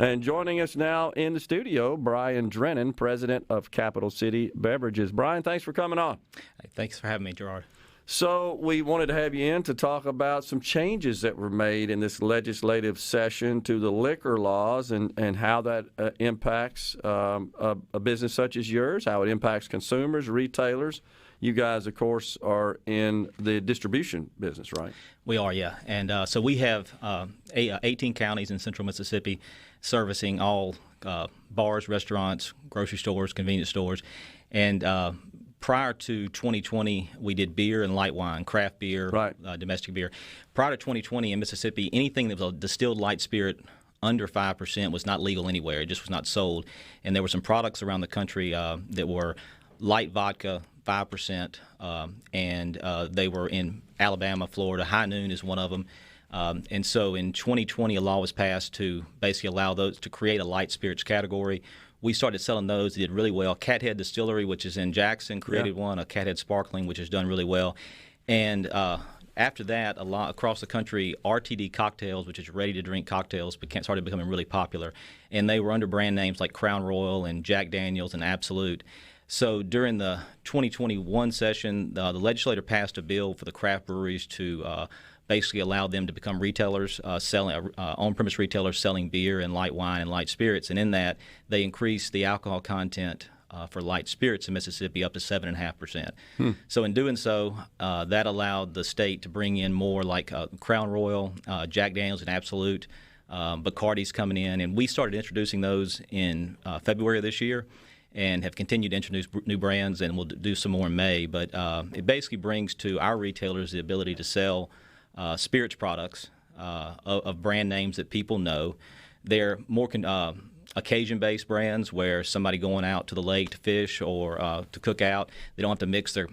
And joining us now in the studio, Brian Drennan, president of Capital City Beverages. Brian, thanks for coming on. Hey, thanks for having me, Gerard. So we wanted to have you in to talk about some changes that were made in this legislative session to the liquor laws and how that impacts a business such as yours, how it impacts consumers, retailers. You guys, of course, are in the distribution business, right? We are, yeah. And so we have 18 counties in central Mississippi servicing all bars, restaurants, grocery stores, convenience stores. And prior to 2020, we did beer and light wine, craft beer, right. Domestic beer. Prior to 2020 in Mississippi, anything that was a distilled light spirit under 5% was not legal anywhere. It just was not sold. And there were some products around the country that were light vodka, 5%, and they were in Alabama, Florida. High Noon is one of them. And so in 2020, a law was passed to basically allow those to create a light spirits category. We started selling those. They did really well. Cathead Distillery, which is in Jackson, created one, a Cathead Sparkling, which has done really well. And after that, a lot across the country, RTD cocktails, which is ready-to-drink cocktails, started becoming really popular. And they were under brand names like Crown Royal and Jack Daniels and Absolute. So during the 2021 session, the legislature passed a bill for the craft breweries to basically allow them to become retailers, selling on-premise retailers selling beer and light wine and light spirits. And in that, they increased the alcohol content for light spirits in Mississippi up to 7.5%. So in doing so, that allowed the state to bring in more like Crown Royal, Jack Daniels, and Absolute. Bacardi's coming in, and we started introducing those in February of this year, and have continued to introduce new brands, and we'll do some more in May. But it basically brings to our retailers the ability to sell spirits products of brand names that people know. They're more occasion-based brands where somebody going out to the lake to fish or to cook out, they don't have to mix their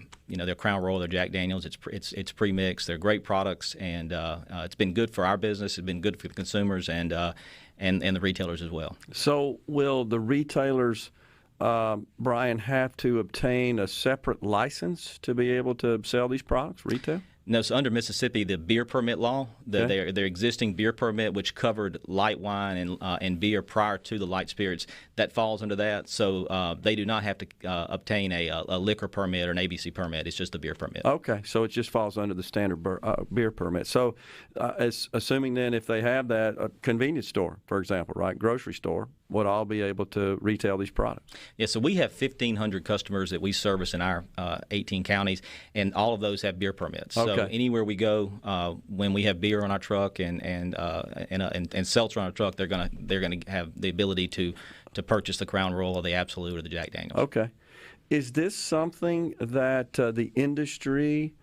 Crown Royal, their Jack Daniels. It's pre-mixed. They're great products, and it's been good for our business. It's been good for the consumers and the retailers as well. So will the retailers, Brian, have to obtain a separate license to be able to sell these products retail? No, so under Mississippi, the beer permit law, their existing beer permit, which covered light wine and beer prior to the light spirits, that falls under that. So they do not have to obtain a liquor permit or an ABC permit. It's just a beer permit. Okay, so it just falls under the standard beer permit. So assuming then if they have that, a convenience store, for example, right, grocery store, would all be able to retail these products? Yeah, so we have 1,500 customers that we service in our 18 counties, and all of those have beer permits. So anywhere we go, when we have beer on our truck and seltzer on our truck, they're gonna have the ability to purchase the Crown Royal or the Absolute or the Jack Daniels. Okay, is this something that the industry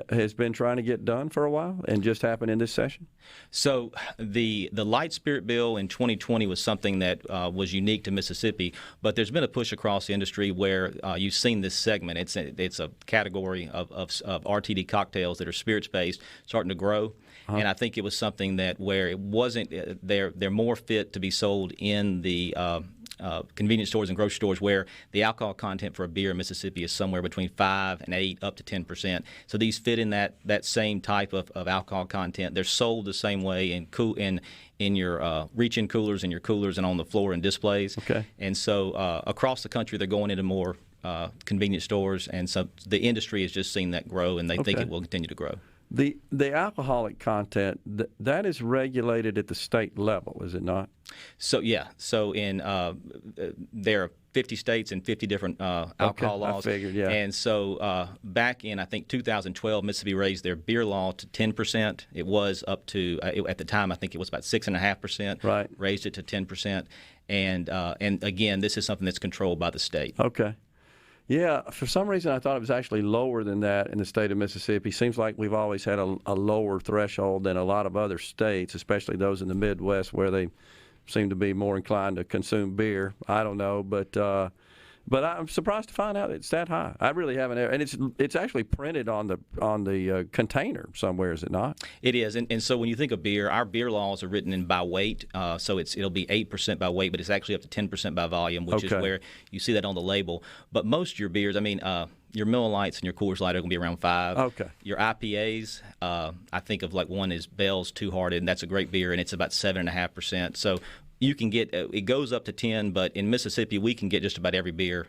has been trying to get done for a while and just happened in this session? So the light spirit bill in 2020 was something that was unique to Mississippi, but there's been a push across the industry where you've seen this segment. It's a category of RTD cocktails that are spirits based starting to grow. And I think it was something that where it wasn't they're more fit to be sold in the convenience stores and grocery stores where the alcohol content for a beer in Mississippi is somewhere between 5 and 8 up to 10%. So these fit in that same type of alcohol content. They're sold the same way in your reach-in coolers and your coolers and on the floor and displays. Okay. And so across the country they're going into more convenience stores, and so the industry has just seen that grow, and they think it will continue to grow. The alcoholic content, that is regulated at the state level, is it not? So, yeah. So in there are 50 states and 50 different alcohol laws. I figured, yeah. And so back in, I think, 2012, Mississippi raised their beer law to 10%. It was up to, at the time, I think it was about 6.5%. Right. Raised it to 10%. And again, this is something that's controlled by the state. Okay. Yeah, for some reason I thought it was actually lower than that in the state of Mississippi. Seems like we've always had a lower threshold than a lot of other states, especially those in the Midwest where they seem to be more inclined to consume beer. I don't know, but I'm surprised to find out it's that high. I really haven't ever, and it's actually printed on the container somewhere, is it not? It is, and so when you think of beer, our beer laws are written in by weight, so it'll be 8% by weight, but it's actually up to 10% by volume, which is where you see that on the label. But most of your beers, I mean, your Miller Lights and your Coors Light are going to be around 5. Okay. Your IPAs, I think of like one is Bell's Two Hearted, and that's a great beer, and it's about 7.5%. So You can get it goes up to 10, but in Mississippi we can get just about every beer.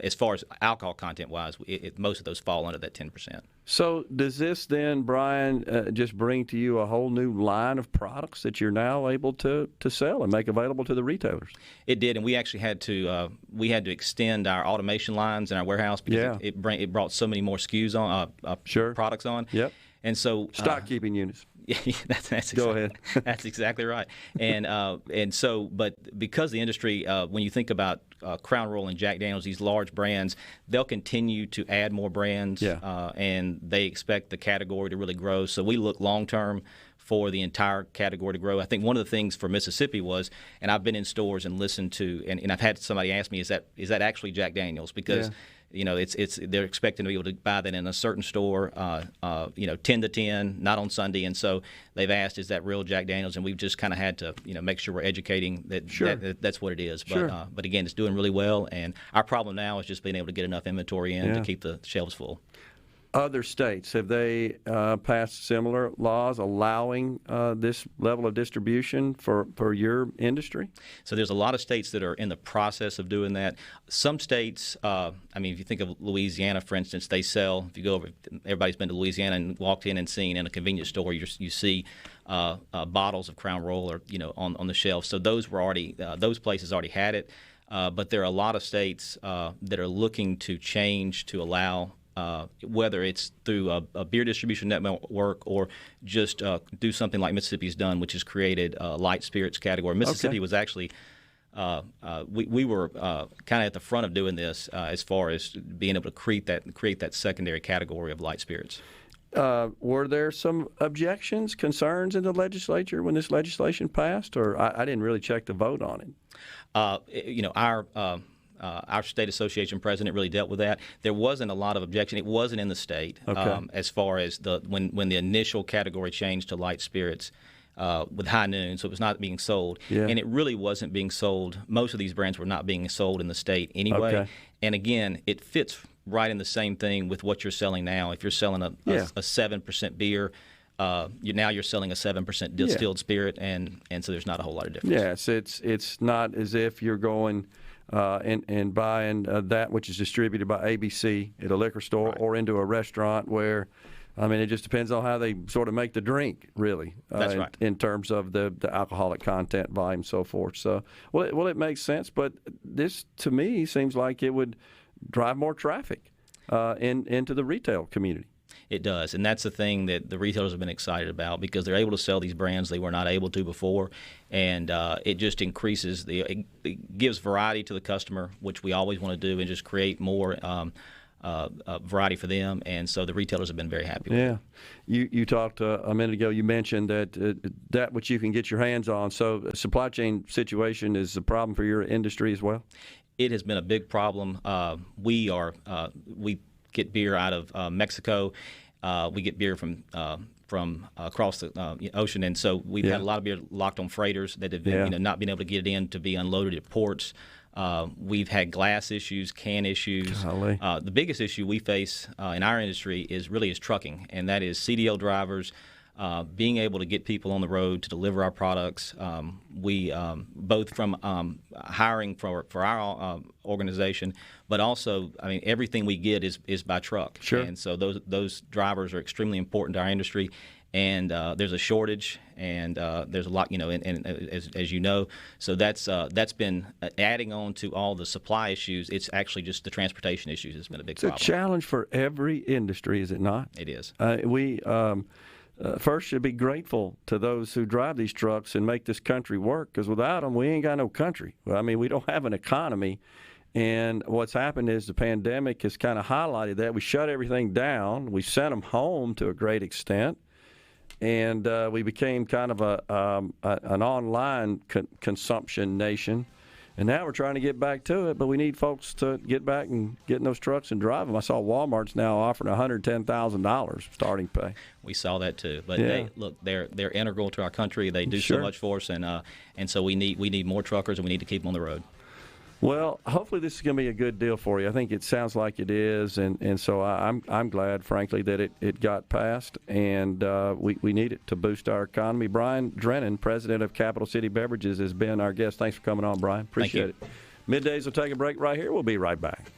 As far as alcohol content wise, most of those fall under that 10%. So does this then, Brian, just bring to you a whole new line of products that you're now able to sell and make available to the retailers? It did, and we actually had to extend our automation lines in our warehouse because it brought so many more SKUs on products on. Yep. And so stock keeping units. Yeah, that's exactly, go ahead. That's exactly right. And so, but because the industry, when you think about Crown Royal and Jack Daniel's, these large brands, they'll continue to add more brands, and they expect the category to really grow. So we look long term for the entire category to grow. I think one of the things for Mississippi was, and I've been in stores and listened to, and I've had somebody ask me, is that actually Jack Daniel's? Because they're expecting to be able to buy that in a certain store, 10 to 10, not on Sunday, and so they've asked, is that real Jack Daniel's? And we've just kind of had to, make sure we're educating that's what it is. But again, it's doing really well, and our problem now is just being able to get enough inventory in to keep the shelves full. Other states, have they passed similar laws allowing this level of distribution for your industry? So there's a lot of states that are in the process of doing that. Some states, if you think of Louisiana, for instance, they sell, if you go over, everybody's been to Louisiana and walked in and seen in a convenience store, you see bottles of Crown Royal or, on the shelf. So those places already had it. But there are a lot of states that are looking to change to allow whether it's through a beer distribution network or just do something like Mississippi's done, which has created a light spirits category. Mississippi was actually we were kind of at the front of doing this as far as being able to create that secondary category of light spirits. Were there some objections, concerns in the legislature when this legislation passed, or I didn't really check the vote on it? Our state association president really dealt with that. There wasn't a lot of objection. It wasn't in the state as far as when the initial category changed to light spirits with High Noon, so it was not being sold. And it really wasn't being sold. Most of these brands were not being sold in the state anyway. And again, it fits right in the same thing with what you're selling now. If you're selling a 7% beer, you're selling a 7% distilled spirit, and so there's not a whole lot of difference. Yes, it's not as if you're going and buying that which is distributed by ABC at a liquor store or into a restaurant where, it just depends on how they sort of make the drink, really. That's right. In terms of the alcoholic content, volume, so forth. So, it makes sense, but this, to me, seems like it would drive more traffic into the retail community. It does, and that's the thing that the retailers have been excited about because they're able to sell these brands they were not able to before, and it just increases it gives variety to the customer, which we always want to do, and just create more variety for them, and so the retailers have been very happy with it. You talked a minute ago, you mentioned that which you can get your hands on, so the supply chain situation is a problem for your industry as well? It has been a big problem. We get beer out of Mexico. We get beer from across the ocean, and so we've had a lot of beer locked on freighters that have been, not being able to get it in to be unloaded at ports. We've had glass issues, can issues. The biggest issue we face in our industry is trucking, and that is CDL drivers. Being able to get people on the road to deliver our products, we both from hiring for our organization, but also, everything we get is by truck. Sure. And so those drivers are extremely important to our industry, and there's a shortage, and there's a lot, and as you know, so that's been adding on to all the supply issues. It's actually just the transportation issues has been a big problem. It's a challenge for every industry, is it not? It is. First, should be grateful to those who drive these trucks and make this country work, because without them, we ain't got no country. We don't have an economy. And what's happened is the pandemic has kind of highlighted that. We shut everything down. We sent them home to a great extent. And we became kind of an online consumption nation. And now we're trying to get back to it, but we need folks to get back and get in those trucks and drive them. I saw Walmart's now offering $110,000 starting pay. We saw that too, but they're integral to our country. They do so much for us, and so we need more truckers, and we need to keep them on the road. Well, hopefully this is going to be a good deal for you. I think it sounds like it is, and so I'm glad, frankly, that it got passed, and we need it to boost our economy. Brian Drennan, president of Capital City Beverages, has been our guest. Thanks for coming on, Brian. Appreciate it. Middays will take a break right here. We'll be right back.